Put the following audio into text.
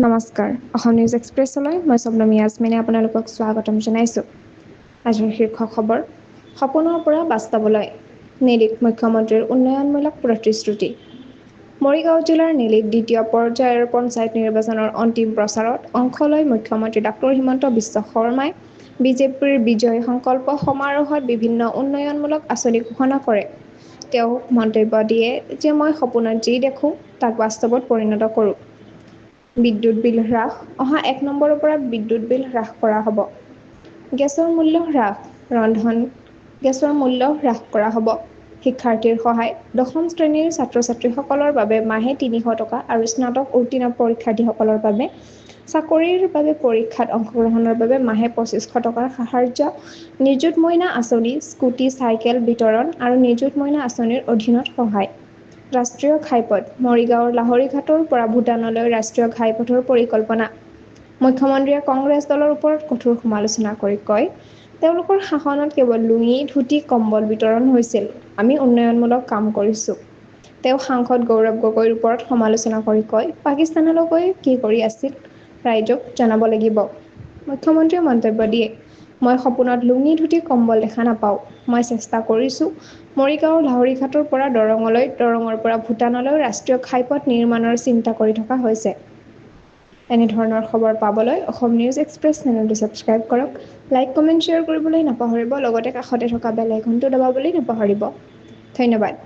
নমস্কাৰ, অসম নিউজ এক্সপ্ৰেছলৈ মই স্বপ্নমী আজমিনে আপোনালোকক স্বাগতম জনাইছোঁ। আজিৰ শীৰ্ষ খবৰ, সপোনৰ পৰা বাস্তৱলৈ, নেলীত মুখ্যমন্ত্ৰীৰ উন্নয়নমূলক প্ৰতিশ্ৰুতি। মৰিগাঁও জিলাৰ নেলীত দ্বিতীয় পৰ্যায়ৰ পঞ্চায়ত নিৰ্বাচনৰ অন্তিম প্ৰচাৰত অংশ লৈ মুখ্যমন্ত্ৰী ডাঃ হিমন্ত বিশ্ব শৰ্মাই বিজেপিৰ বিজয় সংকল্প সমাৰোহত বিভিন্ন উন্নয়নমূলক আঁচনি ঘোষণা কৰে। তেওঁ মন্তব্য দিয়ে যে মই সপোনত যি দেখোঁ তাক বাস্তৱত পৰিণত কৰোঁ। বিদ্যুৎ বিল হ্ৰাস, অহা ১ নম্বৰৰ পৰা বিদ্যুৎ বিল হ্ৰাস কৰা হ'ব। গেছৰ মূল্য হ্ৰাস, ৰন্ধন গেছৰ মূল্য হ্ৰাস কৰা হ'ব। শিক্ষাৰ্থীৰ সহায়, দশম শ্ৰেণীৰ ছাত্ৰ-ছাত্ৰীসকলৰ বাবে মাহে ৩০০ টকা আৰু স্নাতক উত্তীৰ্ণ পৰীক্ষাৰ্থীসকলৰ বাবে চাকৰিৰ বাবে পৰীক্ষাত অংশগ্ৰহণৰ বাবে মাহে ২৫০০ টকাৰ সাহায্য, নিযুত মইনা আঁচনি, স্কুটি চাইকেল বিতৰণ আৰু নিযুত মইনা আঁচনিৰ অধীনত সহায়। ৰাষ্ট্ৰীয় ঘাইপথ, মৰিগাঁওৰ লাহৰীঘাটৰ পৰা ভূটানলৈ ৰাষ্ট্ৰীয় ঘাইপথৰ পৰিকল্পনা। মুখ্যমন্ত্ৰীয়ে কংগ্ৰেছ দলৰ ওপৰত কঠোৰ সমালোচনা কৰি কয়, তেওঁলোকৰ শাসনত কেৱল লুঙি, ধুতি, কম্বল বিতৰণ হৈছিল। আমি উন্নয়নমূলক কাম কৰিছোঁ। তেওঁ সাংসদ গৌৰৱ গগৈৰ ওপৰত সমালোচনা কৰি কয়, পাকিস্তানলৈ কি কৰি আছিল ৰাইজক জনাব লাগিব। মুখ্যমন্ত্ৰীয়ে মন্তব্য দিয়ে, মই সপোনত লুঙি, ধুতি, কম্বল দেখা নাপাওঁ। মই চেষ্টা কৰিছোঁ। মৰিগাঁওৰ লাহৰীঘাটৰ পৰা দৰঙলৈ, দৰঙৰ পৰা ভূটানলৈ ৰাষ্ট্ৰীয় ঘাইপথ নিৰ্মাণৰ চিন্তা কৰি থকা হৈছে। এনেধৰণৰ খবৰ পাবলৈ অসম নিউজ এক্সপ্ৰেছ চেনেলটো ছাবস্ক্ৰাইব কৰক, লাইক, কমেণ্ট, শ্বেয়াৰ কৰিবলৈ নাপাহৰিব। লগতে কাষতে থকা বেল আইকনটো দবাবলৈ নাপাহৰিব। ধন্যবাদ।